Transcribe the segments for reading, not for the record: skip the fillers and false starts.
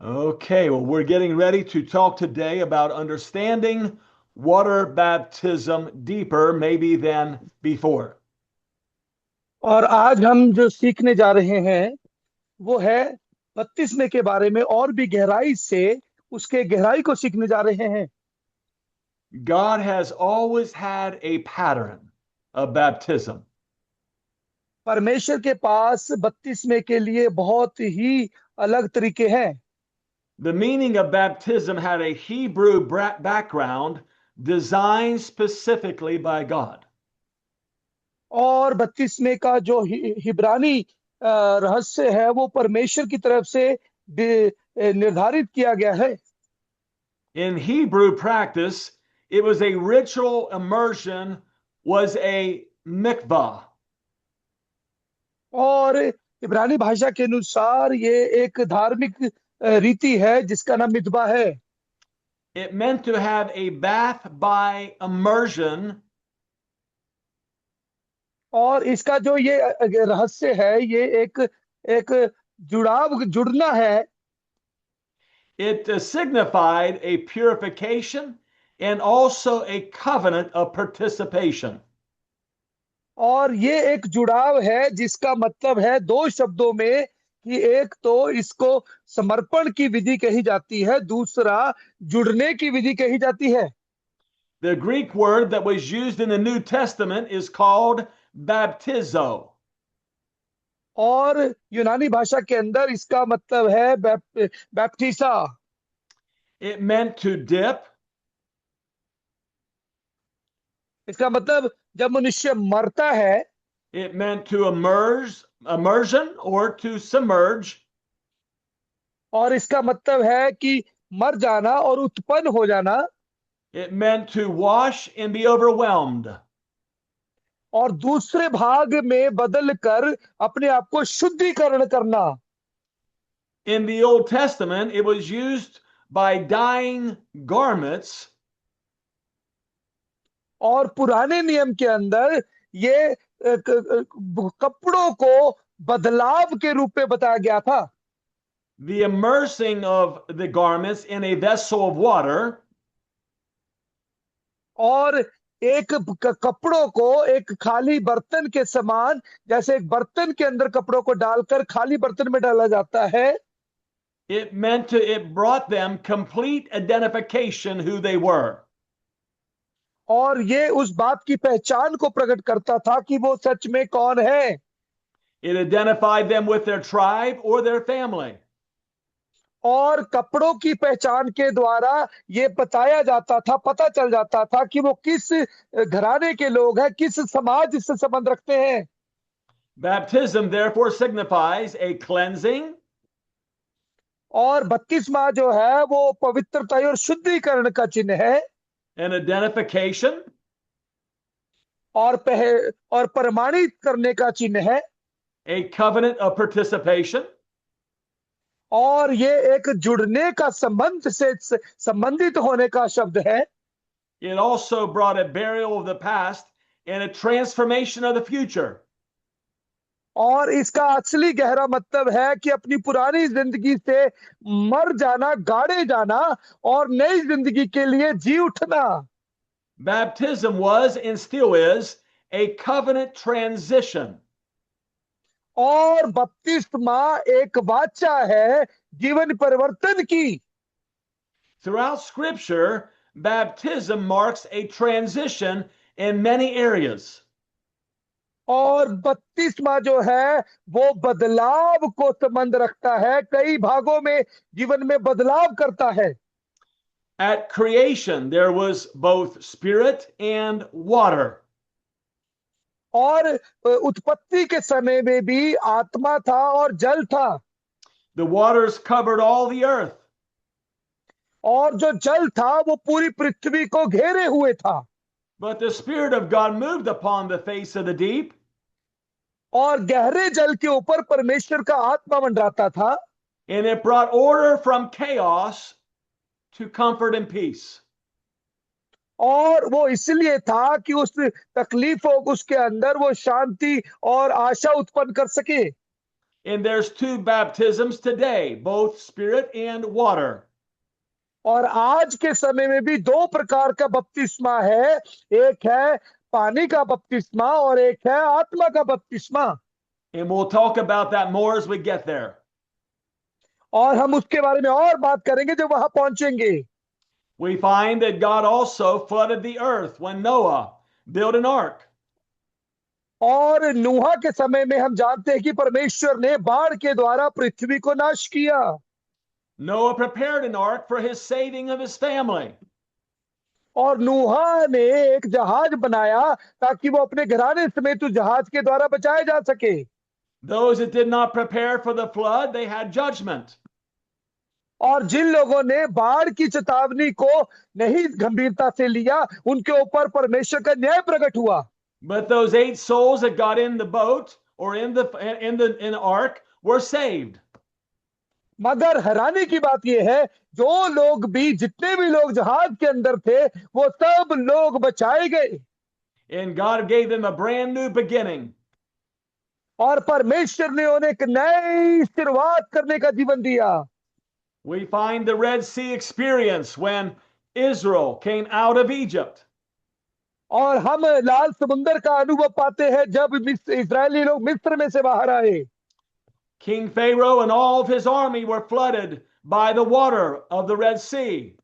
Okay, well, we're getting ready to talk today about understanding water baptism deeper, maybe than before. और आज हम जो सीखने जा रहे हैं वो है बपतिस्मे के बारे में और भी गहराई से उसके गहराई को सीखने जा रहे हैं। God has always had a pattern of baptism. परमेश्वर के पास बपतिस्मे के लिए बहुत ही अलग तरीके हैं। The meaning of baptism had a Hebrew background designed specifically by God. और बपतिस्मे का जो हिब्रानी रहस्य है वो परमेश्वर की तरफ से निर्धारित किया गया है। In Hebrew practice, it was a ritual immersion, was a mikvah. और इब्रानी भाषा के अनुसार ये एक धार्मिक रीति है जिसका नाम मितबा है। It meant to have a bath by immersion. और इसका जो ये रहस्य है ये एक एक जुड़ना है। It signified a purification and also a covenant of participation. और ये एक जुड़ाव है जिसका मतलब है दो शब्दों में कि एक तो इसको समर्पण की विधि कही जाती है, दूसरा जुड़ने की विधि कही जाती है। The Greek word that was used in the New Testament is called baptizo. और यूनानी भाषा के अंदर इसका मतलब है बैप्टिसा। It meant to dip, इसका मतलब जब मनुष्य मरता है। it meant to immersion or to submerge. और इसका मतलब है कि मर जाना और उत्पन्न हो जाना। It meant to wash and be overwhelmed. और दूसरे भाग में बदल कर अपने आप को शुद्धिकरण करना। In the Old Testament, it was used by dyeing garments. और पुराने नियम के अंदर ये कपड़ों को बदलाव के रूप में बताया गया था। The immersing of the garments in a vessel of water. और एक कपड़ों को एक खाली बर्तन के समान, जैसे एक बर्तन के अंदर कपड़ों को डालकर खाली बर्तन में डाला जाता है। It brought them complete identification who they were. और ये उस बात की पहचान को प्रकट करता था कि वो सच में कौन है। It identified them with their tribe or their family. और कपड़ों की पहचान के द्वारा ये बताया जाता था, पता चल जाता था कि वो किस घराने के लोग हैं, किस समाज से संबंध रखते हैं। Baptism therefore signifies a cleansing, और बपतिस्मा जो है वो पवित्रता और शुद्धिकरण का चिन्ह है। an identification, और प्रमाणित करने का चिन्ह है। a covenant of participation, और ये एक जुड़ने का संबंध से संबंधित होने का शब्द है। it also brought a burial of the past and a transformation of the future. और इसका असली गहरा मतलब है कि अपनी पुरानी जिंदगी से मर जाना, गाड़े जाना और नई जिंदगी के लिए जी उठना। Baptism was and still is a covenant transition. और बपतिस्मा एक वाचा है जीवन परिवर्तन की। Throughout Scripture, baptism marks a transition in many areas. और बपतिस्मा जो है वो बदलाव को संबंध रखता है, कई भागों में जीवन में बदलाव करता है। At creation, there was both spirit and water. और उत्पत्ति के समय में भी आत्मा था और जल था। The waters covered all the earth. और जो जल था वो पूरी पृथ्वी को घेरे हुए था। But the Spirit of God moved upon the face of the deep. और गहरे जल के ऊपर परमेश्वर का आत्मा मंडराता था। And it brought order from chaos to comfort and peace. और वो इसलिए था कि उस तकलीफों उसके अंदर वो शांति और आशा उत्पन्न कर सके। And there's two baptisms today, both spirit and water. और आज के समय में भी दो प्रकार का बपतिस्मा है, एक है पानी का बपतिस्मा और एक है आत्मा का बपतिस्मा। And we'll talk about that more as we get there. और हम उसके बारे में और बात करेंगे जब वहां पहुंचेंगे। We find that God also flooded the earth when Noah built an ark. और नूहा के समय में हम जानते हैं कि परमेश्वर ने बाढ़ के द्वारा पृथ्वी को नाश किया। Noah prepared an ark for his saving of his family. और नूहा ने एक जहाज बनाया ताकि वो अपने घराने समेत उस जहाज के द्वारा बचाए जा सके। Those that did not prepare for the flood, they had judgment. और जिन लोगों ने बाढ़ की चेतावनी को नहीं गंभीरता से लिया, उनके ऊपर परमेश्वर का न्याय प्रकट हुआ। But those 8 souls that got in the boat or in the ark were saved. मगर हैरानी की बात यह है, जो लोग भी, जितने भी लोग जहाज के अंदर थे, वो सब लोग बचाए गए। And God gave them a brand new beginning. और परमेश्वर ने उन्हें एक नई शुरुआत करने का जीवन दिया। We find the Red Sea experience when Israel came out of Egypt. और हम लाल समुंदर का अनुभव पाते हैं जब इस्राएली लोग मिस्र में से बाहर आए। King Pharaoh and all of his army were flooded by the water of the Red Sea.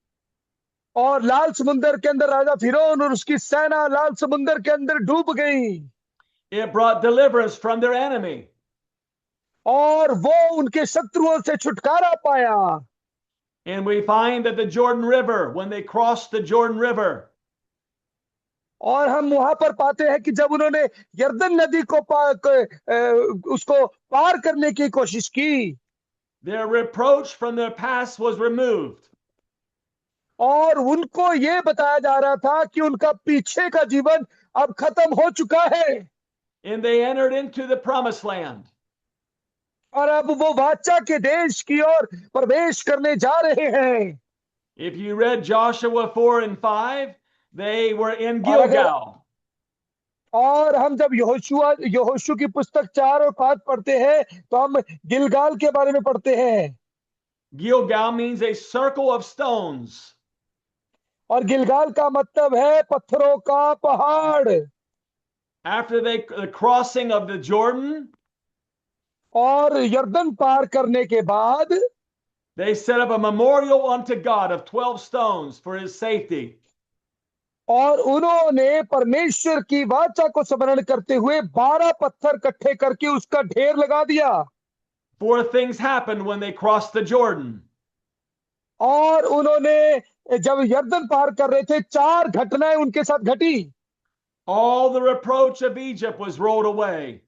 और लाल समुंदर के अंदर राजा फिरौन और उसकी सेना लाल समुंदर के अंदर डूब गई। It brought deliverance from their enemy. और वो उनके शत्रुओं से छुटकारा पाया। And we find that the Jordan River, when they crossed the Jordan River, और हम वहां पर पाते हैं कि जब उन्होंने यरदन नदी को उसको पार करने की कोशिश की, their reproach from their past was removed. और उनको ये बताया जा रहा था कि उनका पीछे का जीवन अब खत्म हो चुका है। And they entered into the promised land. और अब वो वाचा के देश की ओर प्रवेश करने जा रहे हैं। If you read Joshua 4 and 5, they were in Gilgal. और हम जब यहोशू की पुस्तक 4 और 5 पढ़ते हैं तो हम गिलगाल के बारे में पढ़ते हैं। Gilgal means a circle of stones. और गिलगाल का मतलब है पत्थरों का पहाड़। After the crossing of the Jordan, और यरदन पार करने के बाद they set up a memorial unto God of 12 stones for his safety. और उन्होंने परमेश्वर की वाचा को स्मरण करते हुए 12 पत्थर इकट्ठे करके उसका ढेर लगा दिया। 4 things happened when they crossed the Jordan. और उन्होंने जब यरदन पार कर रहे थे 4 घटनाएं उनके साथ घटी। All the reproach of Egypt was rolled away.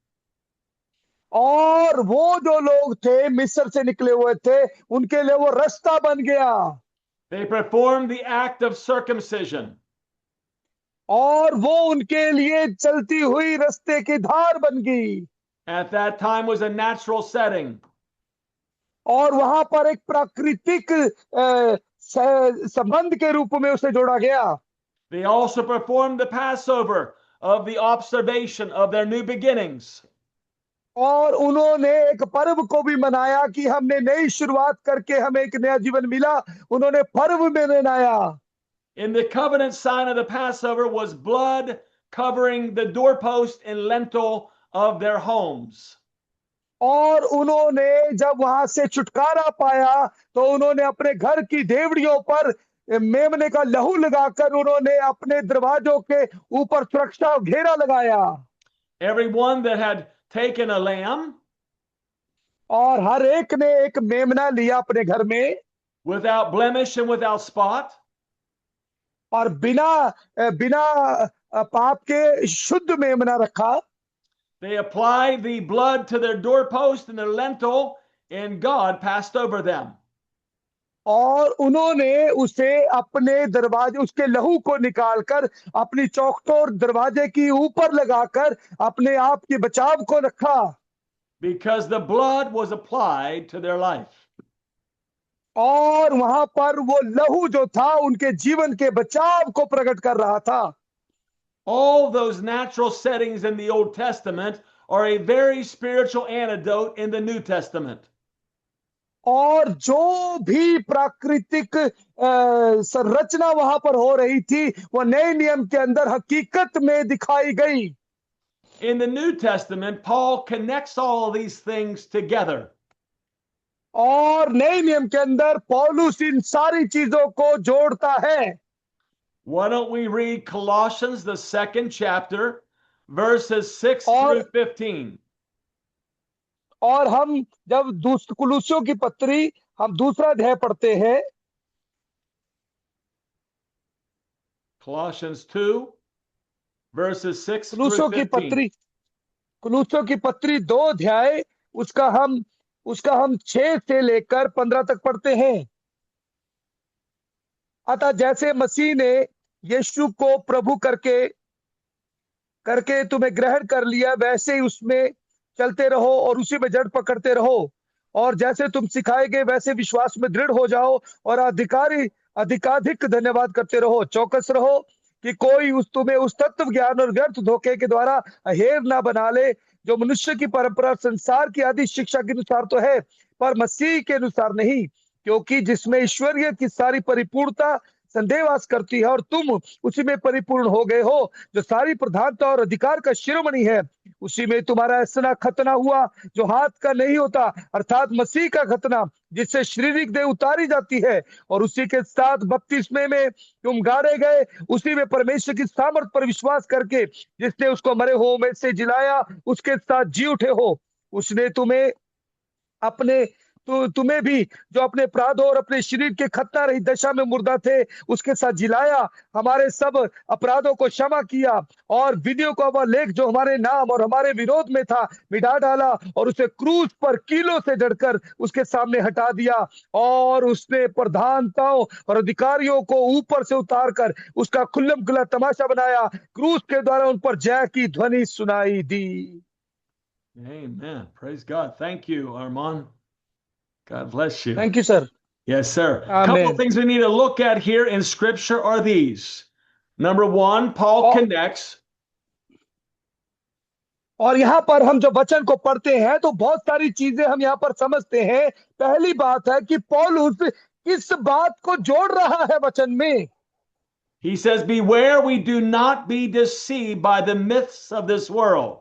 और वो जो लोग थे मिस्र से निकले हुए थे, उनके लिए वो रास्ता बन गया। They performed the act of circumcision. और वो उनके लिए चलती हुई रास्ते की धार बन गई। At that time was a natural setting. और वहां पर एक प्राकृतिक संबंध के रूप में उसे जोड़ा गया। They also performed the Passover of the observation of their new beginnings. और उन्होंने एक पर्व को भी मनाया कि हमने नई शुरुआत करके हमें एक नया जीवन मिला। उन्होंने पर्व में मनाया। In the covenant sign of the Passover was blood covering the doorpost and lintel of their homes. और उन्होंने जब वहां से छुटकारा पाया तो उन्होंने अपने घर की देवड़ियों पर मेमने का लहू लगाकर उन्होंने अपने दरवाजों के ऊपर सुरक्षा घेरा लगाया। Everyone that had taken a lamb और हर एक ने एक मेमना लिया अपने घर में, without blemish and without spot, और बिना पाप के शुद्ध मेमना रखा। they applied the blood to their doorpost and their lintel, and God passed over them. और उन्होंने उसे अपने दरवाजे, उसके लहू को निकालकर अपनी चौखटों दरवाजे की ऊपर लगाकर अपने आप के बचाव को रखा। Because the blood was applied to their life. और वहां पर वो लहू जो था उनके जीवन के बचाव को प्रकट कर रहा था। All those natural settings in the Old Testament are a very spiritual antidote in the New Testament. और जो भी प्राकृतिक संरचना वहां पर हो रही थी वो नए नियम के अंदर हकीकत में दिखाई गई। In the New Testament, Paul connects all of these things together. और नए नियम के अंदर पौलुस इन सारी चीजों को जोड़ता है। Why don't we read Colossians, the 2nd chapter, verses 6 और- through 15. और हम जब कुलुस्सियों की पत्री हम दूसरा अध्याय पढ़ते हैं, Colossians 2, verses 6 through कुलुस्सियों की 15. पत्री कुलुस्सियों की पत्री 2 अध्याय उसका हम 6 से लेकर 15 तक पढ़ते हैं। अतः जैसे मसीह ने यीशु को प्रभु करके तुम्हें ग्रहण कर लिया, वैसे ही उसमें चलते रहो और उसी में जड़ पकड़ते रहो, और जैसे तुम सिखाए गए वैसे विश्वास में दृढ़ हो जाओ और अधिकाधिक धन्यवाद करते रहो। चौकस रहो कि कोई तुम्हें उस तत्व ज्ञान और व्यर्थ धोखे के द्वारा अहेर ना बना ले जो मनुष्य की परंपरा संसार की आदि शिक्षा के अनुसार तो है, पर मसीह के अनुसार नहीं, क्योंकि जिसमें ईश्वरीय की सारी परिपूर्णता संदेहवास करती है और तुम उसी में परिपूर्ण हो गए हो, जो सारी प्रधानता और अधिकार का शिरोमणि है। उसी में तुम्हारा ऐसा खतना हुआ जो हाथ का नहीं होता, अर्थात मसीह का खतना, जिससे शारीरिक देह उतारी जाती है, और उसी के साथ बपतिस्मे में तुम गाड़े गए, उसी में परमेश्वर की सामर्थ पर विश्वास करके जिसने उसको मरे हुओं में से जिलाया उसके साथ जी उठे हो। उसने तुम्हें भी जो अपने अपराधों और अपने शरीर के खतना रही दशा में मुर्दा थे उसके साथ जिलाया, हमारे सब अपराधों को क्षमा किया और विधियों का वह लेख जो हमारे नाम और हमारे विरोध में था मिटा डाला, और उसे क्रूस पर कीलों से जड़कर उसके सामने हटा दिया, और उसने प्रधानताओं और अधिकारियों को ऊपर से उतार कर उसका खुल्लम खुल्ला तमाशा बनाया, क्रूस के द्वारा उन पर जय की ध्वनि सुनाई दी। Amen. Praise God. Thank you, Armand. God bless you. Thank you sir. Yes, sir. A Amen. couple of things we need to look at here in Scripture are these. Number one, Paul connects. और यहाँ पर हम जब वचन को पढ़ते हैं तो बहुत सारी चीजें हम यहाँ पर समझते हैं। पहली बात है कि पौलुस इस बात को जोड़ रहा है वचन में। He says, beware we do not be deceived by the myths of this world.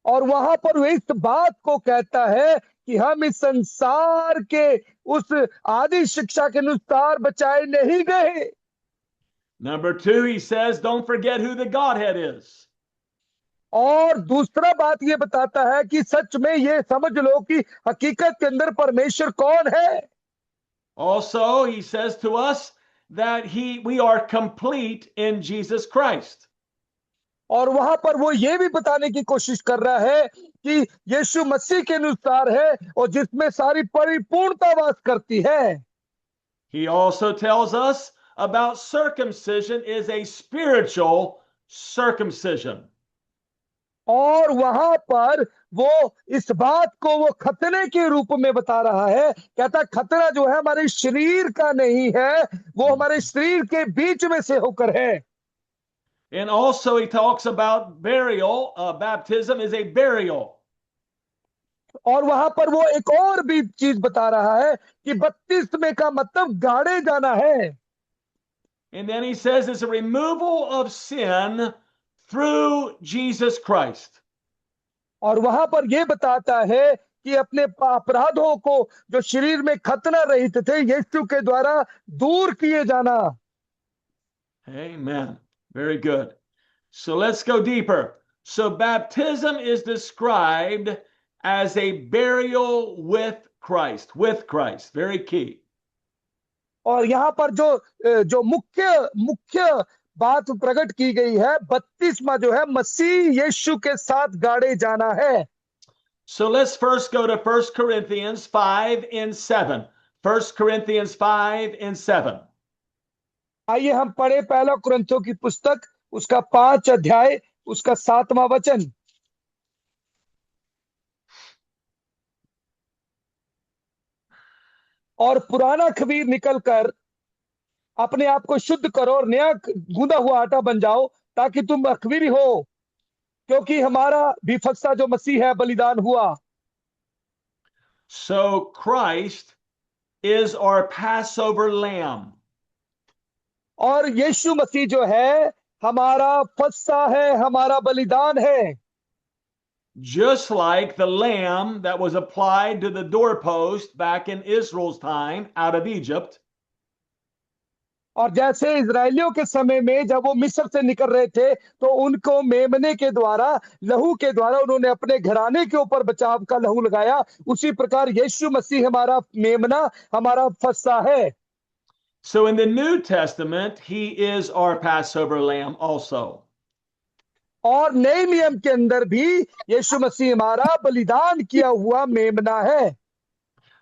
और वहां पर वो इस बात को कहता है कि हम इस संसार के उस आदि शिक्षा के अनुसार बचाए नहीं गए। Number two, he says, don't forget who the Godhead is. और दूसरा बात ये बताता है कि सच में ये समझ लो कि हकीकत के अंदर परमेश्वर कौन है। Also, he says to us that we are complete in Jesus Christ. और वहां पर वो ये भी बताने की कोशिश कर रहा है कि यीशु मसीह के अनुसार है और जिसमें सारी परिपूर्णता वास करती है। He also tells us about circumcision is a spiritual circumcision. और वहां पर वो इस बात को वो खतने के रूप में बता रहा है, कहता खतना जो है हमारे शरीर का नहीं है, वो हमारे शरीर के बीच में से होकर है। And also he talks about burial. Baptism is a burial. और वहां पर वो एक और भी चीज बता रहा है कि बपतिस्मे का मतलब गाड़े जाना है। And then he says it's a removal of sin through Jesus Christ. और वहां पर यह बताता है कि अपने अपराधों को जो शरीर में खतना रहित थे यीशु के द्वारा दूर किए जाना। Amen. Very good. So let's go deeper. So baptism is described as a burial with Christ. With Christ. Very key. और यहाँ पर जो मुख्य बात प्रकट की गई है, बपतिस्मा जो है मसीह यीशु के साथ गाड़े जाना है। So let's first go to 1 Corinthians 5 and 7. 1 Corinthians 5 and 7. आइए हम पढ़े पहला कुरिन्थियों की पुस्तक उसका 5 अध्याय उसका 7वां वचन। और पुराना खमीर निकलकर अपने आप को शुद्ध करो और नया गूंदा हुआ आटा बन जाओ, ताकि तुम अखमीरी हो। क्योंकि हमारा भी फसह जो मसीह है बलिदान हुआ। So Christ is our Passover lamb. और यीशु मसीह जो है हमारा फसह है, हमारा बलिदान है। Just like the lamb that was applied to the doorpost back in Israel's time out of Egypt, और जैसे इजरायलियों के समय में जब वो मिस्र से निकल रहे थे तो उनको मेमने के द्वारा, लहू के द्वारा उन्होंने अपने घराने के ऊपर बचाव का लहू लगाया, उसी प्रकार यीशु मसीह हमारा मेमना, हमारा फसह है। so in the New Testament, he is our Passover lamb also. और नए नियम के अंदर भी यीशु मसीह हमारा बलिदान किया हुआ मेमना है।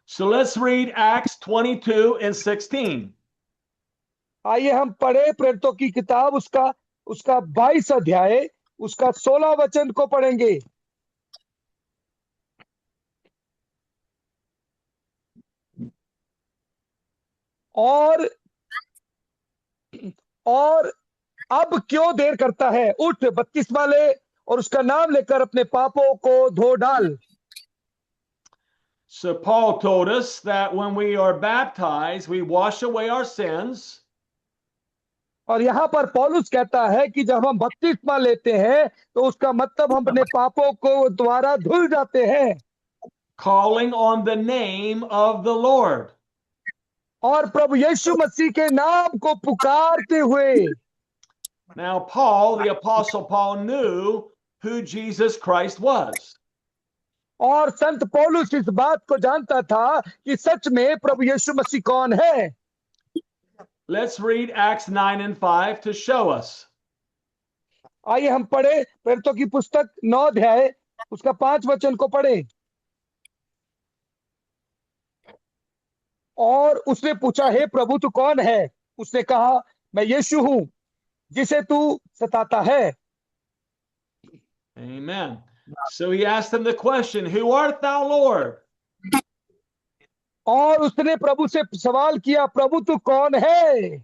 So let's read Acts 22 and 16. आइए हम पढ़े प्रेरितों की किताब उसका उसका 22 अध्याय उसका 16 वचन को पढ़ेंगे। और और अब क्यों देर करता है, उठ, 32 वाले, और उसका नाम लेकर अपने पापों को धो डाल। So Paul told us that when we are baptized, we wash away our sins. और यहाँ पर पौलुस कहता है कि जब हम बपतिस्मा लेते हैं तो उसका मतलब हम अपने पापों को द्वारा धुल जाते हैं, Calling on the name of the Lord. और प्रभु यीशु मसीह के नाम को पुकारते हुए। Now, Paul, the Apostle Paul, knew who Jesus Christ was. और संत पौलुस इस बात को जानता था कि सच में प्रभु यीशु मसीह कौन है। Let's read Acts 9 and 5 to show us. आइए हम पढ़े प्रेरितों की पुस्तक 9 अध्याय उसका 5 वचन को पढ़े। और उसने पूछा, हे प्रभु तू कौन है? उसने कहा, मैं यीशु हूं जिसे तू सताता है। Amen. So he asked him the question, who art thou, Lord? और उसने प्रभु से सवाल किया, प्रभु तू कौन है?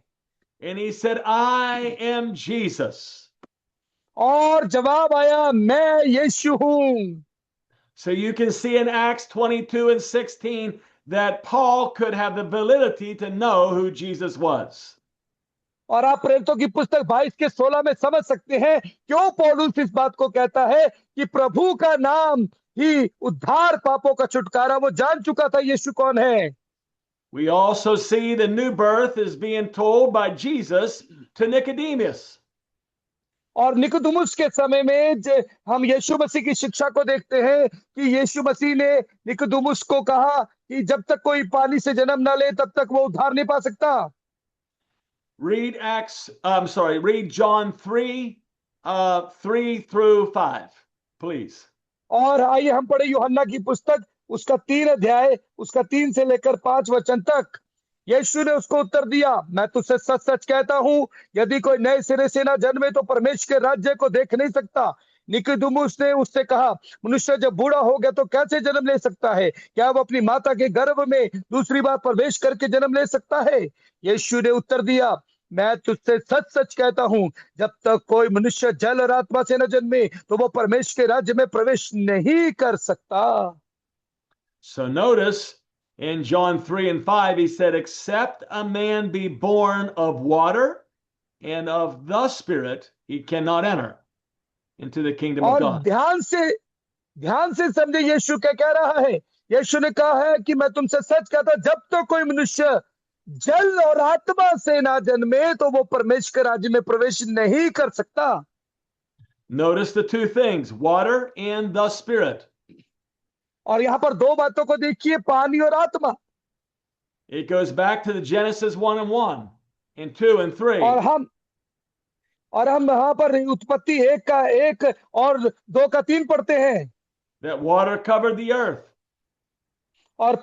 And he said, I am Jesus. और जवाब आया, मैं यीशु हूं। So you can see in Acts 22 and 16 that Paul could have the validity to know who Jesus was. और आप प्रेरितों की पुस्तक 22 के 16 में समझ सकते हैं क्यों पौलुस इस बात को कहता है कि प्रभु का नाम ही उद्धार, पापों का छुटकारा। वो जान चुका था यीशु कौन है। We also see the new birth is being told by Jesus to Nicodemus. और निकोदेमुस के समय में हम यीशु मसीह की शिक्षा को देखते हैं कि यीशु मसीह ने निकोदेमुस को कहा कि जब तक कोई पानी से जन्म ना ले तब तक वो उद्धार नहीं पा सकता। Read John 3, 3 through 5, please. और आइए हम पढ़े यूहन्ना की पुस्तक उसका 3 अध्याय उसका 3 से लेकर 5 वचन तक। यीशु ने उसको उत्तर दिया, मैं तुझसे सच सच कहता हूं, यदि कोई नए सिरे से ना जन्मे तो परमेश्वर के राज्य को देख नहीं सकता। निकोदेमुस ने उससे कहा, मनुष्य जब बूढ़ा हो गया तो कैसे जन्म ले सकता है? क्या वो अपनी माता के गर्भ में दूसरी बार प्रवेश करके जन्म ले सकता है? यीशु ने उत्तर दिया, मैं तुझसे सच सच कहता हूं, जब तक कोई मनुष्य जल और आत्मा से न जन्मे तो वो परमेश्वर के राज्य में प्रवेश नहीं कर सकता। So notice in John 3 and 5, he said, except a man be born of water and of the Spirit, he cannot enter into the kingdom of और God. ध्यान से समझे यीशु क्या कह रहा है। यीशु ने कहा है कि मैं तुमसे सच कहता, जब तो कोई मनुष्य जल और आत्मा से ना जन्मे तो वो परमेश्वर के राज्य में प्रवेश नहीं कर सकता। Notice the two things, water and the Spirit. और यहाँ पर दो बातों को देखिए, पानी और आत्मा। It goes back to the Genesis 1 and 1 and 2 and 3. और हम यहाँ पर उत्पत्ति 1 का 1 और 2 का 3 पढ़ते हैं। That water covered the earth. और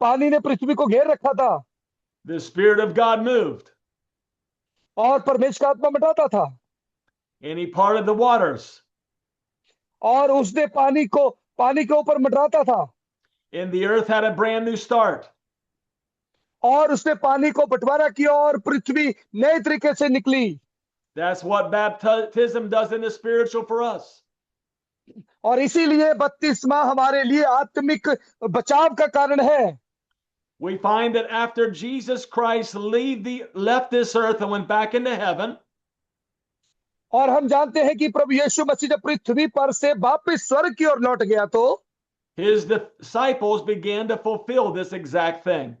पानी ने पृथ्वी को घेर रखा था। The Spirit of God moved. और परमेश्वर का आत्मा मंडराता था। And he parted the waters. और उसने पानी के ऊपर मंडराता था। And the earth had a brand new start. और उसने पानी को बंटवारा किया और पृथ्वी नए तरीके से निकली। That's what baptism does in the spiritual for us. और इसीलिए बपतिस्मा हमारे लिए आत्मिक बचाव का कारण है। We find that after Jesus Christ left this earth and went back into heaven, और हम जानते हैं कि प्रभु यीशु मसीह जब पृथ्वी पर से वापस स्वर्ग की ओर लौट गया तो his disciples began to fulfill this exact thing.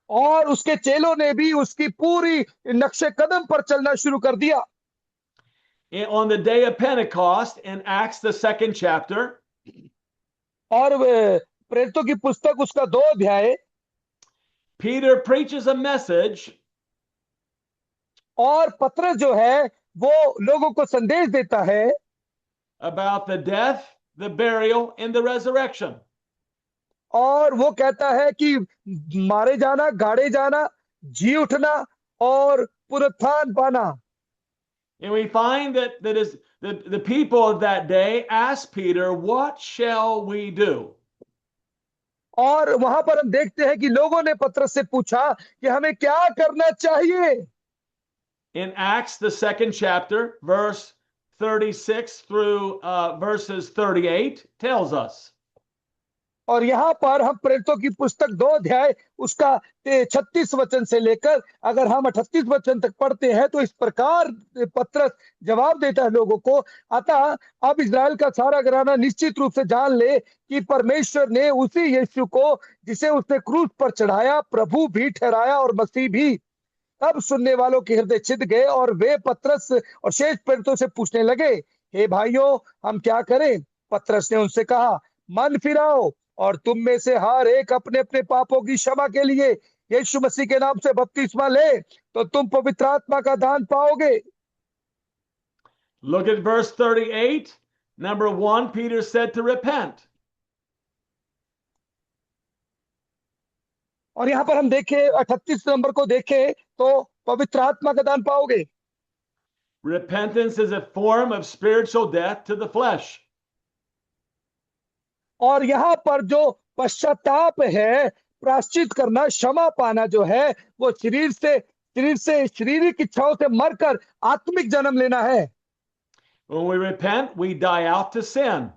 और उसके चेलों ने भी उसकी पूरी नक्शे कदम पर चलना शुरू कर दिया। And on the day of Pentecost in Acts the 2nd chapter, और प्रेरितों की पुस्तक उसका 2 अध्याय, Peter preaches a message और पत्रस जो है वो लोगों को संदेश देता है about the death, the burial, and the resurrection. और वो कहता है कि मारे जाना, गाड़े जाना, जी उठना और पुनरुत्थान पाना। And we find that the people of that day asked Peter, "What shall we do?" और वहां पर हम देखते हैं कि लोगों ने पत्रस से पूछा कि हमें क्या करना चाहिए। In Acts the 2nd chapter, verse 36 through verses 38 tells us. और यहाँ पर हम प्रेरितों की पुस्तक 2 अध्याय उसका 36 वचन से लेकर अगर हम 38 वचन तक पढ़ते हैं तो इस प्रकार पत्रस जवाब देता है लोगों को, अतः अब इजराइल का सारा घराना निश्चित रूप से जान ले कि परमेश्वर ने उसी यीशु को जिसे उसने क्रूस पर चढ़ाया प्रभु भी ठहराया और मसीह भी। तब सुनने वालों के हृदय छिद गए और वे पत्रस और शेष प्रेरितों से पूछने लगे, हे भाइयों हम क्या करें? पत्रस ने उनसे कहा, मन फिराओ और तुम में से हर एक अपने अपने पापों की क्षमा के लिए यीशु मसीह के नाम से बपतिस्मा ले तो तुम पवित्र आत्मा का दान पाओगे। Look at verse 38. Number 1, Peter said to repent. और यहाँ पर हम देखें 38 नंबर को देखें तो पवित्र आत्मा का दान पाओगे। Repentance is a form of spiritual death to the flesh. और यहाँ पर जो पश्चाताप है, प्रायश्चित करना, क्षमा पाना जो है वो शारीरिक इच्छाओं से मरकर आत्मिक जन्म लेना है। When we repent, we die out to sin.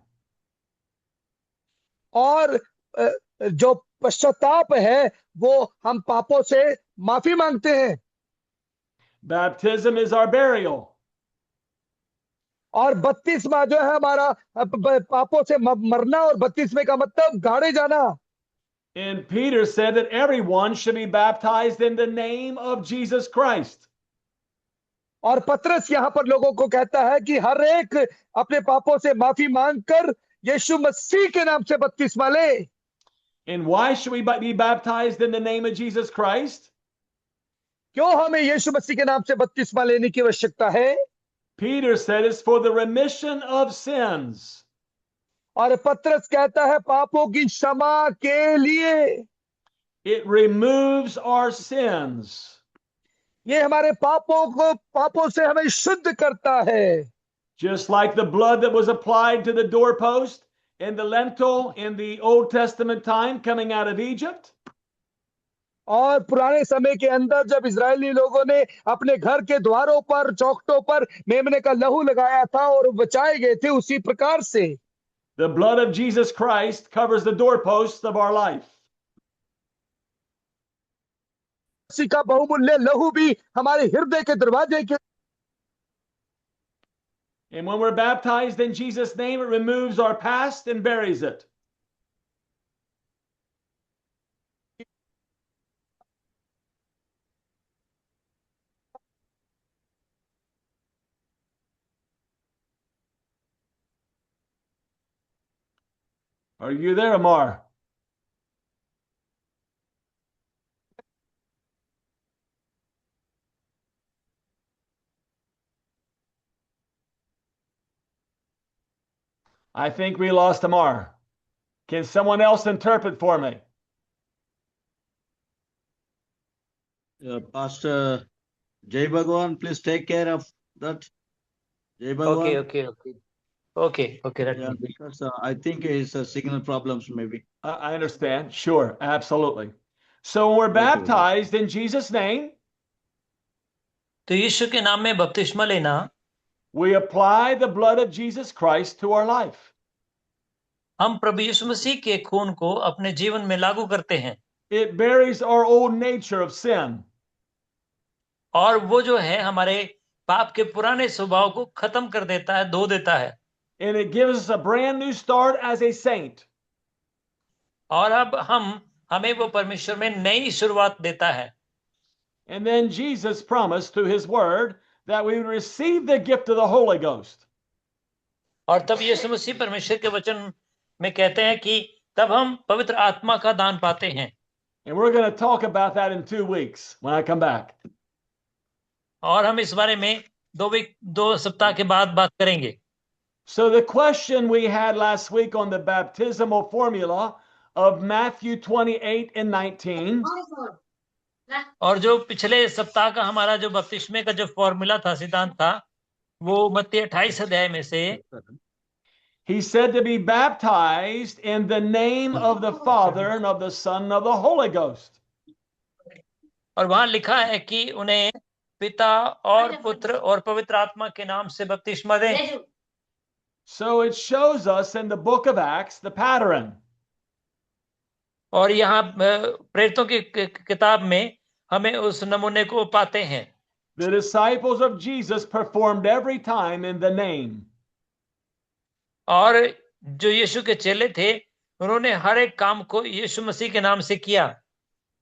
और जो पश्चाताप है वो हम पापों से माफी मांगते हैं। Baptism is our burial. और बपतिस्मा जो है हमारा पापों से मरना और बपतिस्मे का मतलब गाड़े जाना। And Peter said that everyone should be baptized in the name of Jesus Christ. और पत्रस यहाँ पर लोगों को कहता है कि हर एक अपने पापों से माफी मांगकर यीशु मसीह के नाम से बपतिस्मा ले। And why should we be baptized in the name of Jesus Christ? क्यों हमें यीशु मसीह के नाम से बपतिस्मा लेने की आवश्यकता है? Peter said it's for the remission of sins. और पत्रस कहता है पापों की क्षमा के लिए। It removes our sins. ये हमारे पापों से हमें शुद्ध करता है। Just like the blood that was applied to the doorpost and the lintel in the Old Testament time coming out of Egypt. और पुराने समय के अंदर जब इजरायली लोगों ने अपने घर के द्वारों पर चौखटों पर मेमने का लहू लगाया था और बचाए गए थे, उसी प्रकार से The blood of Jesus Christ covers the doorposts of our life. मसीह का बहुमूल्य लहू भी हमारे हृदय के दरवाजे के। And when we're baptized in Jesus' name, it removes our past and buries it. Are you there, Amar? I think we lost Amar. Can someone else interpret for me? Pastor Jai Bhagwan, please take care of that. Jai Bhagwan. Okay. That Yeah, will be. because I think it's signal problems maybe. I understand. Sure, absolutely. So when we're Okay. baptized in Jesus' name, तो यीशु के नाम में बपतिस्मा लेना, we apply the blood of Jesus Christ to our life. हम प्रभु यीशु मसीह के खून को अपने जीवन में लागू करते हैं, It buries our old nature of sin. और वो जो है हमारे पाप के पुराने स्वभाव को खत्म कर देता है, धो देता है, And it gives us a brand new start as a saint. और अब हमें वो परमेश्वर में नई शुरुआत देता है। And then Jesus promised through his word that we would receive the gift of the Holy Ghost. और तब यीशु मसीह परमेश्वर के वचन में कहते हैं कि तब हम पवित्र आत्मा का दान पाते हैं। And we're going to talk about that in 2 weeks when I come back. और हम इस बारे में 2 सप्ताह के बाद बात करेंगे। So the question we had last week on the baptismal formula of Matthew 28 and 19 और जो पिछले सप्ताह का हमारा जो बपतिस्मे का जो फॉर्मूला था, सिद्धांत था, वो मत्ती 28 अध्याय में से he said to be baptized in the name of the Father and of the Son and of the Holy Ghost. और वहां लिखा है कि उन्हें पिता और पुत्र और पवित्र आत्मा के नाम से बपतिस्मा दें। So it shows us in the book of Acts the pattern. और यहाँ प्रेरितों की किताब में हमें उस नमूने को पाते हैं। The disciples of Jesus performed every time in the name. और जो यीशु के चेले थे, उन्होंने हर एक काम को यीशु मसीह के नाम से किया।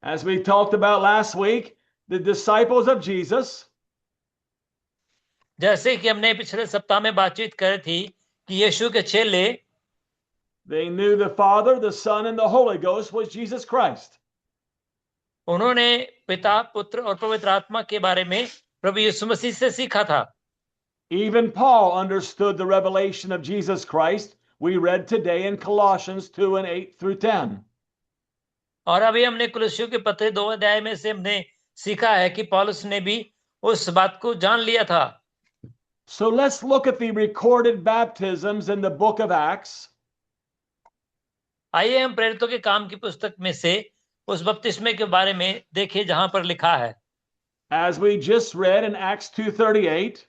As we talked about last week, the disciples of Jesus, जैसे कि हमने पिछले सप्ताह में बातचीत करी थी कि यीशु के चेले, they knew the Father, the Son, and the Holy Ghost was Jesus Christ. उन्होंने पिता, पुत्र और पवित्र आत्मा के बारे में प्रभु यीशु मसीह से सीखा था। Even Paul understood the revelation of Jesus Christ. We read today in Colossians 2 and 8 through 10. और अभी हमने कुलस्सियों के पत्र 2 अध्याय में से हमने सीखा है कि पौलुस ने भी उस बात को जान लिया था। So let's look at the recorded baptisms in the book of Acts. आइए हम प्रेरितों के काम की पुस्तक में से उस बपतिस्मे के बारे में देखें जहां पर लिखा है। As we just read in Acts 2:38,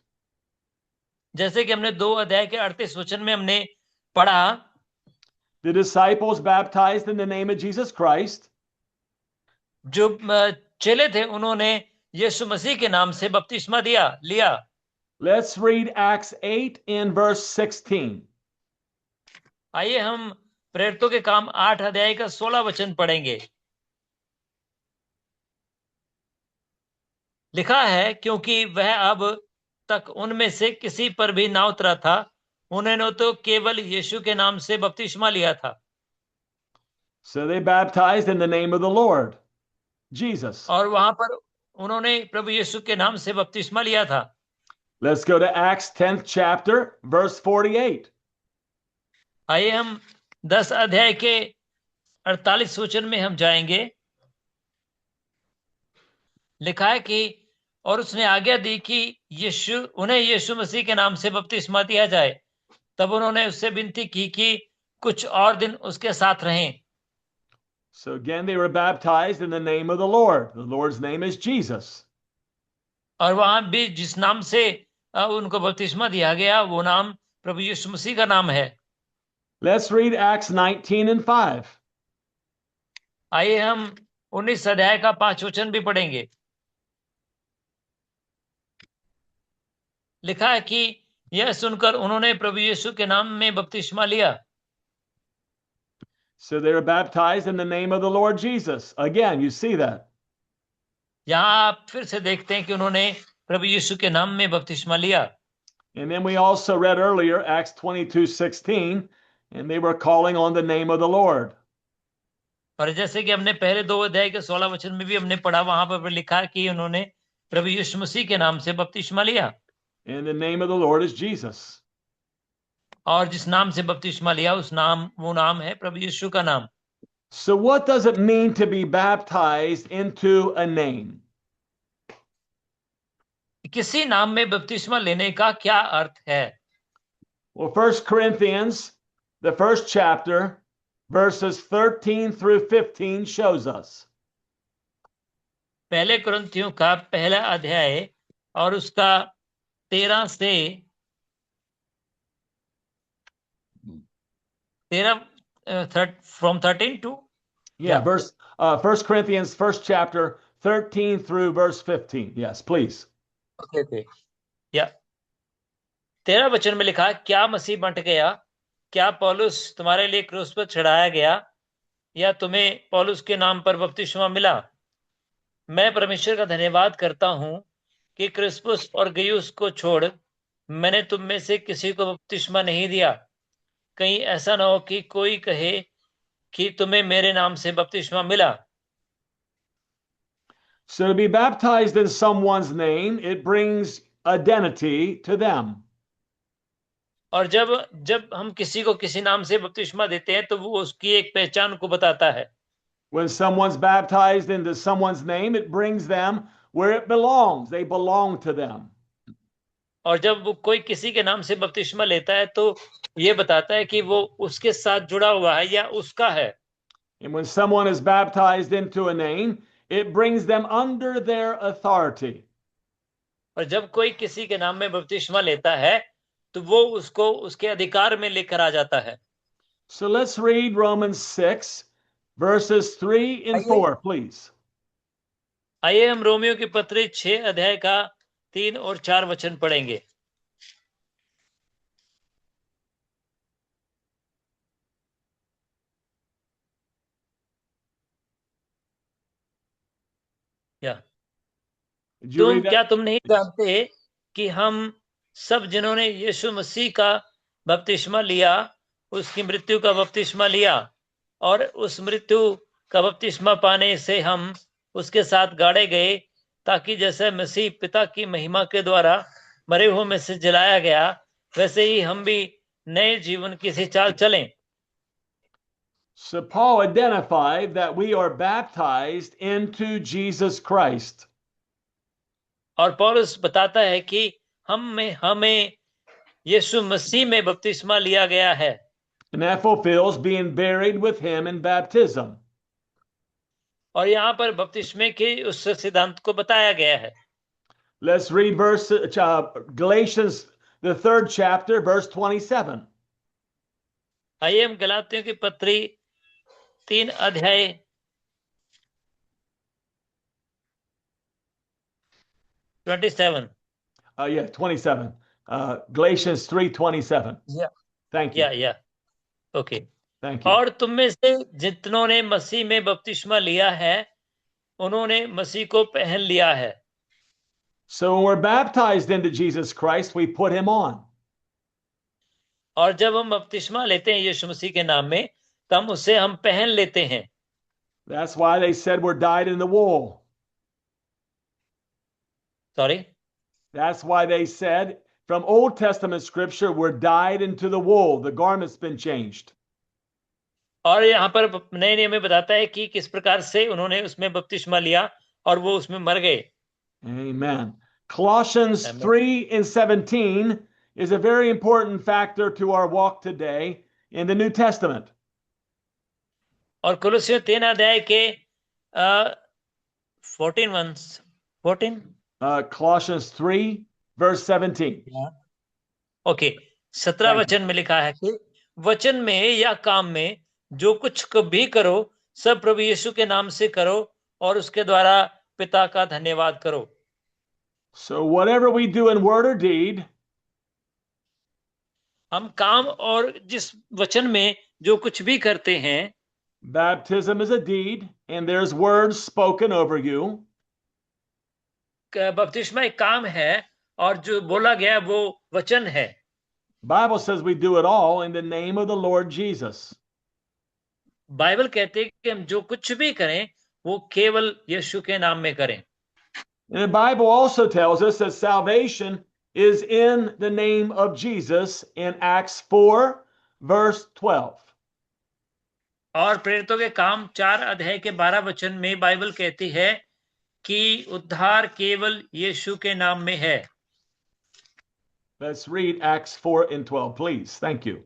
जैसे कि हमने 2 अध्याय के 38 वचन में हमने पढ़ा, the disciples baptized in the name of Jesus Christ. जो चेले थे उन्होंने यीशु मसीह के नाम से बपतिस्मा लिया। Let's read Acts 8 in verse 16. आइए हम प्रेरितों के काम 8 अध्याय का 16 वचन पढ़ेंगे। लिखा है, क्योंकि वह अब तक उनमें से किसी पर भी ना उतरा था, उन्होंने तो केवल यीशु के नाम से बपतिस्मा लिया था। So they baptized in the name of the Lord, Jesus. और वहां पर उन्होंने प्रभु यीशु के नाम से बपतिस्मा लिया था। Let's go to Acts 10th chapter, verse 48. आइए हम 10 अध्याय के 48 वचन में हम जाएंगे। लिखा है कि और उसने आज्ञा दी कि उन्हें यीशु मसीह के नाम से बपतिस्मा दिया जाए। तब उन्होंने उससे विनती की कि कुछ और दिन उसके साथ रहें। So again, they were baptized in the name of the Lord. The Lord's name is Jesus. और वहां भी जिस नाम से उनको बपतिस्मा दिया गया, वो नाम प्रभु यीशु मसीह का नाम है। Let's read Acts 19 and 5. आइए हम 19 अध्याय का 5 वचन भी पढ़ेंगे। लिखा है कि यह सुनकर उन्होंने प्रभु यीशु के नाम में बपतिस्मा लिया। So they were baptized in the name of the Lord Jesus. Again, you see that. यहाँ आप फिर से देखते हैं कि उन्होंने प्रभु यीशु के नाम में बपतिस्मा लिया। And then we also read earlier Acts 22:16, and they were calling on the name of the Lord. और जैसे कि हमने पहले 2 अध्याय के 16 वचन में भी हमने पढ़ा, वहां पर लिखा कि उन्होंने प्रभु यीशु मसीह के नाम से बपतिस्मा लिया। And the name of the Lord is Jesus. और जिस नाम से बपतिस्मा लिया वो नाम है प्रभु यीशु का नाम। So what does it mean to be baptized into a name? किसी नाम में बपतिस्मा लेने का क्या अर्थ है? Well, 1 Corinthians, the first chapter, verses 13 through 15 shows us. पहले कुरिन्थियों का पहला अध्याय और उसका 13 से 13 from 13 to Yeah, verse 1 Corinthians, first chapter, 13 through verse 15. Yes, please. Okay या 13 वचन में लिखा, क्या मसीह बंट गया? क्या पौलुस तुम्हारे लिए क्रूस पर चढ़ाया गया, या तुम्हें पौलुस के नाम पर बपतिस्मा मिला? मैं परमेश्वर का धन्यवाद करता हूं कि क्रिस्पुस और गयुस को छोड़ मैंने तुम में से किसी को बपतिस्मा नहीं दिया। कहीं ऐसा ना हो कि कोई कहे कि तुम्हें मेरे नाम से बपतिस्मा मिला। So to be baptized in someone's name, it brings identity to them. और जब हम किसी को किसी नाम से बपतिस्मा देते हैं तो वो उसकी एक पहचान को बताता है। When someone's baptized into someone's name, it brings them where it belongs. They belong to them. और जब वो कोई किसी के नाम से बपतिस्मा लेता है तो ये बताता है कि वो उसके साथ जुड़ा हुआ है या उसका है। And when someone is baptized into a name, it brings them under their authority. और जब कोई किसी के नाम में बपतिस्मा लेता है तो वो उसको उसके अधिकार में लेकर आ जाता है। So let's read Romans 6, verses 3 and 4, please. आइए हम रोमियो की पत्री 6 अध्याय का 3 और 4 वचन पढ़ेंगे। तुम नहीं जानते कि हम सब जिन्होंने यीशु मसीह का बपतिस्मा लिया उसकी मृत्यु का बपतिस्मा लिया, और उस मृत्यु का बपतिस्मा पाने से हम उसके साथ गाड़े गए, ताकि जैसे मसीह पिता की महिमा के द्वारा मरे हुए में से जलाया गया, वैसे ही हम भी नए जीवन की सी चाल चलें। So Paul identified that we are baptized into Jesus Christ. और पौलुस बताता है कि हमें यीशु मसीह में बपतिस्मा लिया गया है। And that fulfills being buried with him in baptism. और यहाँ पर बपतिस्मे के उस सिद्धांत को बताया गया है। Let's read Galatians, the 3rd chapter, verse 27. आइए हम गलातियों की पत्री 3 अध्याय 27. 27. Galatians 3:27. Yeah. Thank you. Yeah. Okay. Thank you. और तुम में से जितनों ने मसीह में बपतिस्मा लिया है, उन्होंने मसीह को पहन लिया है। So when we're baptized into Jesus Christ, we put him on. और जब हम बपतिस्मा लेते हैं यीशु मसीह के नाम में, तब उसे हम पहन लेते हैं। That's why they said we're dyed in the wool. Sorry? That's why they said from Old Testament scripture, we're dyed into the wool. The garment's been changed. और यहाँ पर नए नियम में बताता है कि किस प्रकार से उन्होंने उसमें बपतिस्मा लिया और वो उसमें मर गए। Amen. Colossians 3:17 is a very important factor to our walk today in the New Testament. और कुलुस्सियों 3 अध्याय के 14 Colossians 3 verse 17. ओके 17 वचन में लिखा है कि वचन में या काम में जो कुछ भी करो सब प्रभु यीशु के नाम से करो और उसके द्वारा पिता का धन्यवाद करो। So whatever we do in word or deed, हम काम और जिस वचन में जो कुछ भी करते हैं, baptism is a deed and there's words spoken over you. बपतिस्मा एक काम है और जो बोला गया वो वचन है। Bible says we do it all in the name of the Lord Jesus. Bible कहते हैं कि हम जो कुछ भी करें वो केवल यीशु के नाम में करें। And the Bible also tells us that salvation is in the name of Jesus in Acts 4 verse 12. और प्रेरितों के काम 4 अध्याय के 12 वचन में बाइबल कहती है कि उद्धार केवल यीशु के नाम में है। Let's read Acts 4:12, please. Thank you.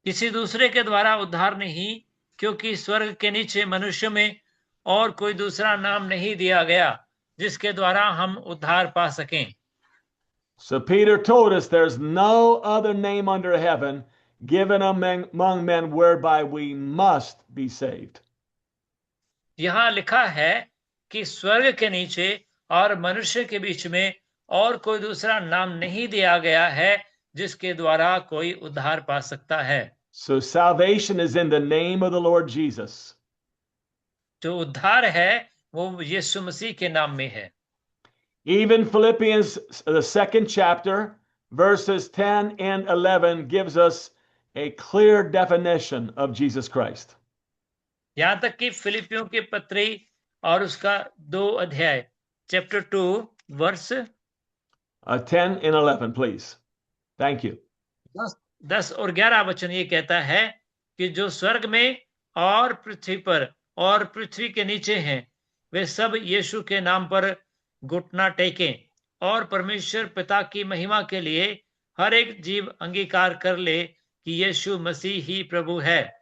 किसी दूसरे के द्वारा उद्धार नहीं, क्योंकि स्वर्ग के नीचे मनुष्य में और कोई दूसरा नाम नहीं दिया गया जिसके द्वारा हम उद्धार पा सकें। So Peter told us there's no other name under heaven given among men whereby we must be saved. यहाँ लिखा है कि स्वर्ग के नीचे और मनुष्य के बीच में और कोई दूसरा नाम नहीं दिया गया है जिसके द्वारा कोई उद्धार पा सकता है। So salvation is in the name of the Lord Jesus. जो उद्धार है वो यीशु मसीह के नाम में है। Even Philippians, the 2nd chapter, verses 10 and 11, gives us a clear definition of Jesus Christ. यहाँ तक कि फिलिपियों के पत्री और उसका 2 अध्याय, chapter 2 verse 10 and 11, please. Thank you. 10 और 11 वचन ये कहता है कि जो स्वर्ग में और पृथ्वी पर और पृथ्वी के नीचे हैं वे सब यीशु के नाम पर घुटना टेकें और परमेश्वर पिता की महिमा के लिए हर एक जीव अंगीकार कर ले कि यीशु मसीह ही प्रभु है।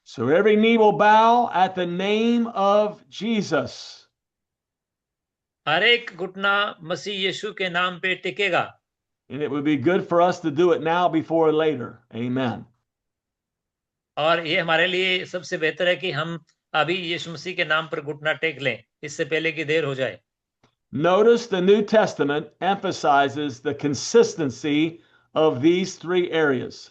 So every knee will bow at the name of Jesus. हर एक घुटना मसीह यीशु के नाम पे टिकेगा। And it would be good for us to do it now before later. Amen. और ये हमारे लिए सबसे बेहतर है कि हम अभी यीशु मसीह के नाम पर घुटना टेक लें, इससे पहले कि देर हो जाए। Notice the New Testament emphasizes the consistency of these 3 areas.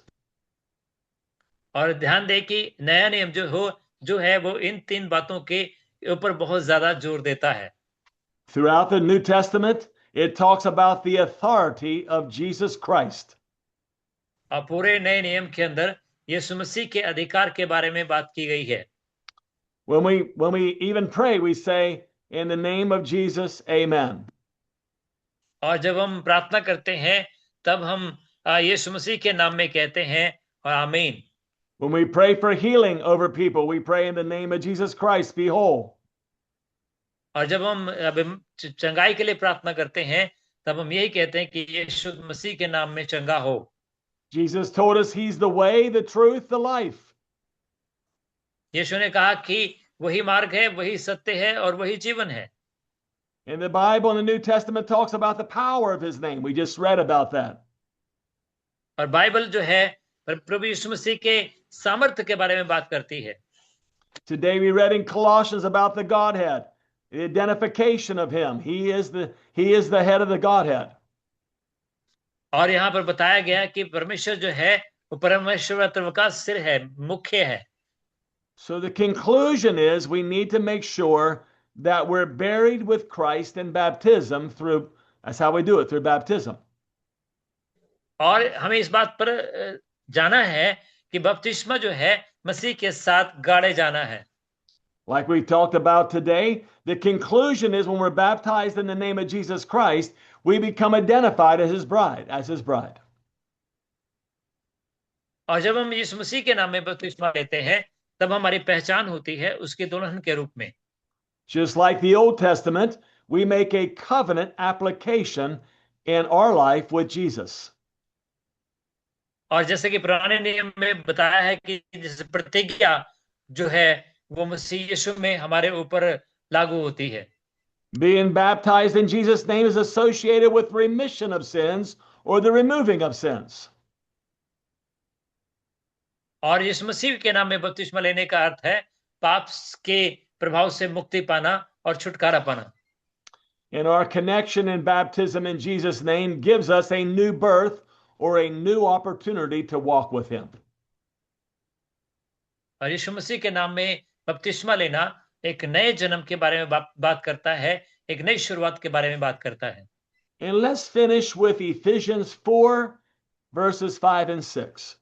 और ध्यान दें कि नया नियम जो है वो इन 3 बातों के ऊपर बहुत ज्यादा जोर देता है। Throughout the New Testament, it talks about the authority of Jesus Christ. और पूरे नए नियम के अंदर यीशु मसीह के अधिकार के बारे में बात की गई है। When we even pray, we say, in the name of Jesus, amen. और जब हम प्रार्थना करते हैं तब हम यीशु मसीह के नाम में कहते हैं और आमीन। When we pray for healing over people, we pray in the name of Jesus Christ, be whole. और जब हम चंगाई के लिए प्रार्थना करते हैं तब हम यही कहते हैं कि यीशु मसीह के नाम में चंगा हो। Jesus told us he's the way, the truth, the life. यीशु ने कहा कि वही मार्ग है, वही सत्य है और वही जीवन है। And the Bible in the New Testament talks about the power of his name. We just read about that. और बाइबल जो है प्रभु यीशु मसीह के सामर्थ्य के बारे में बात करती है। Today we read in Colossians about the Godhead, the identification of him. He is the head of the Godhead. और यहाँ पर बताया गया कि परमेश्वर जो है वो परमेश्वर का सिर है, मुख्य है। So the conclusion is we need to make sure that we're buried with Christ in baptism through, that's how we do it, through baptism. और हमें इस बात पर जाना है कि बपतिस्मा जो है मसीह के साथ गाड़े जाना है। Like we talked about today, the conclusion is when we're baptized in the name of Jesus Christ, we become identified as his bride. और जब हम यीशु मसीह के नाम में बपतिस्मा लेते हैं तब हमारी पहचान होती है उसके दुल्हन के रूप में। Just like the Old Testament, we make a covenant application in our life with Jesus. और जैसे कि पुराने नियम में बताया है कि जैसे प्रतिज्ञा जो है वो मसीह यीशु में हमारे ऊपर लागू होती है। Being baptized in Jesus' name is associated with remission of sins or the removing of sins. और यीशु मसीह के नाम में बपतिस्मा लेने का अर्थ है पाप के प्रभाव से मुक्ति पाना और छुटकारा पाना। And our connection in baptism in Jesus' name gives us a new birth or a new opportunity to walk with him. और यीशु मसीह के नाम में बपतिस्मा लेना एक नए जन्म के बारे में बात करता है, एक नई शुरुआत के बारे में बात करता है। And let's finish with Ephesians 4 verses 5 and 6.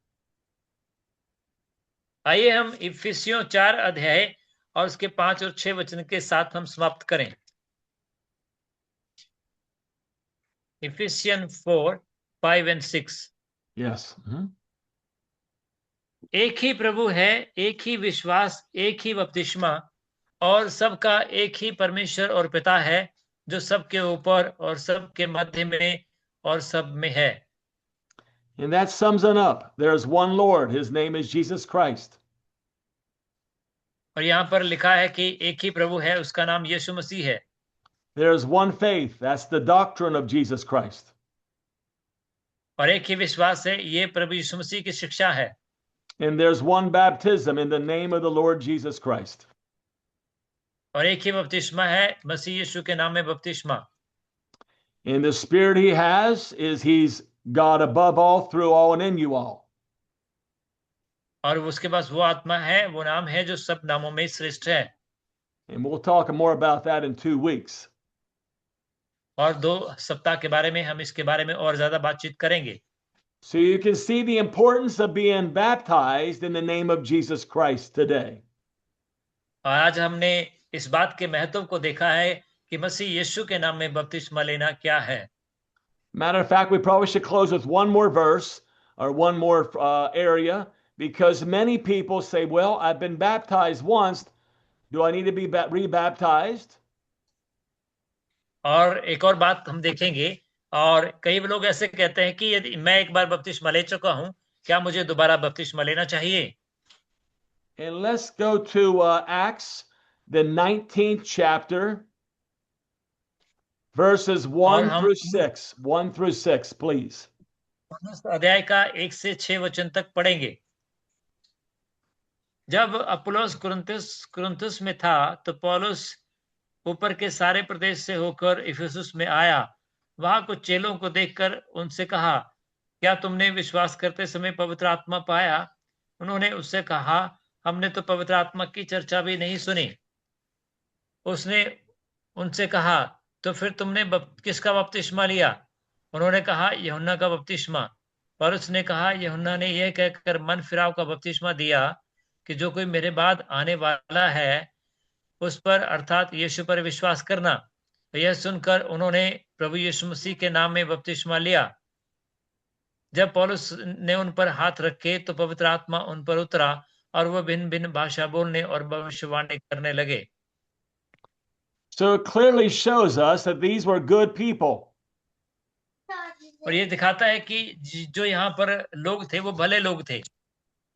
आइए हम इफिसियों 4 अध्याय और उसके 5 और 6 वचन के साथ हम समाप्त करें। Ephesian 4, 5 and 6। Yes. एक ही प्रभु है, एक ही विश्वास, एक ही बपतिस्मा और सबका एक ही परमेश्वर और पिता है जो सबके ऊपर और सबके मध्य में और सब में है। And that sums it up. There's one Lord. His name is Jesus Christ. और यहाँ पर लिखा है कि एक ही प्रभु है, उसका नाम यीशु मसीह है। There's one faith. That's the doctrine of Jesus Christ. और एक ही विश्वास है, ये प्रभु यीशु मसीह की शिक्षा है। And there's one baptism in the name of the Lord Jesus Christ. और एक ही बपतिस्मा है, मसीह यीशु के नाम में बपतिस्मा। And the spirit he has is he's God above all, through all, and in you all. और उसके पास वो आत्मा है, वो नाम है जो सब नामों में श्रेष्ठ है। And we'll talk more about that in 2 weeks. और 2 सप्ताह के बारे में हम इसके बारे में और ज्यादा बातचीत करेंगे। So you can see the importance of being baptized in the name of Jesus Christ today. और आज हमने इस बात के महत्व को देखा है कि मसीह यीशु के नाम में बपतिस्मा लेना क्या है। Matter of fact, we probably should close with one more verse or one more area, because many people say, well, I've been baptized once. Do I need to be rebaptized? और एक और बात हम देखेंगे, और कई लोग ऐसे कहते हैं कि यदि मैं एक बार बपतिस्मा ले चुका हूं, क्या मुझे दोबारा बपतिस्मा लेना चाहिए? And let's go to Acts, the 19th chapter, verses 1 through 6. 1 through 6, please. अध्याय का 1 से 6 वचन तक पढ़ेंगे। जब अपुल्लोस कुरिन्थुस में था, तो पौलुस ऊपर के सारे प्रदेश से होकर इफिसुस में आया। वहां कुछ चेलों को देखकर उनसे कहा, क्या तुमने विश्वास करते समय पवित्र आत्मा पाया? उन्होंने उससे कहा, हमने तो पवित्र आत्मा की चर्चा भी नहीं सुनी। उसने उनसे कहा, तो फिर तुमने किसका बपतिस्मा लिया? उन्होंने कहा, यूहन्ना का बपतिस्मा। पर उसने कहा, यूहन्ना ने यह कहकर मन फिराव का बपतिस्मा दिया कि जो कोई मेरे बाद आने वाला है उस पर, अर्थात यीशु पर विश्वास करना। तो यह सुनकर उन्होंने प्रभु यीशु मसीह के नाम में बपतिस्मा लिया। जब पौलुस ने उन पर हाथ रखे तो पवित्र आत्मा उन पर उतरा और वह भिन्न भिन्न भाषा बोलने और भविष्यवाणी करने लगे। So it clearly shows us that these were good people. और ये दिखाता है कि जो यहाँ पर लोग थे वो भले लोग थे।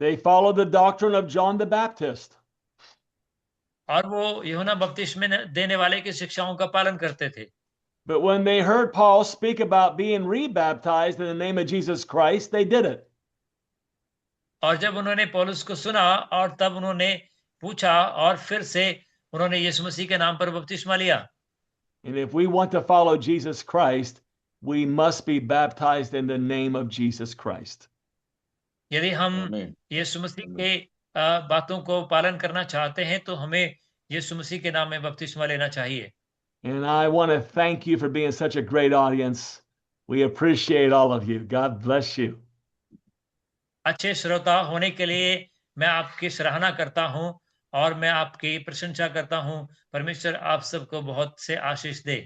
They followed the doctrine of John the Baptist. और वो यूहन्ना बपतिस्मा देने वाले की शिक्षाओं का पालन करते थे। But when they heard Paul speak about being rebaptized in the name of Jesus Christ, they did it. और जब उन्होंने पौलुस को सुना और तब उन्होंने पूछा और फिर से उन्होंने यीशु मसीह के नाम पर बपतिस्मा लिया। And if we want to follow Jesus Christ, we must be baptized in the name of Jesus Christ. यदि हम Amen. यीशु मसीह के बातों को पालन करना चाहते हैं तो हमें यीशु मसीह के नाम में बपतिस्मा लेना चाहिए। And I want to thank you for being such a great audience. We appreciate all of you. God bless you. अच्छे श्रोता होने के लिए मैं आपकी सराहना करता हूं और मैं आपकी प्रशंसा करता हूं। परमेश्वर आप सबको बहुत से आशीष दे।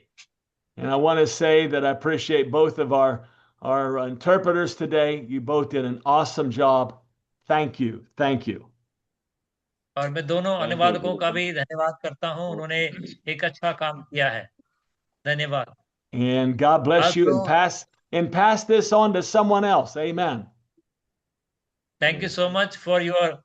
And I want to say that I appreciate both of our interpreters today. You both did an awesome job. Thank you. Thank you. और मैं दोनों अनुवादकों का भी धन्यवाद करता हूं, उन्होंने एक अच्छा काम किया है। धन्यवाद। And God bless you, and pass this on to someone else. Amen. Thank you so much for your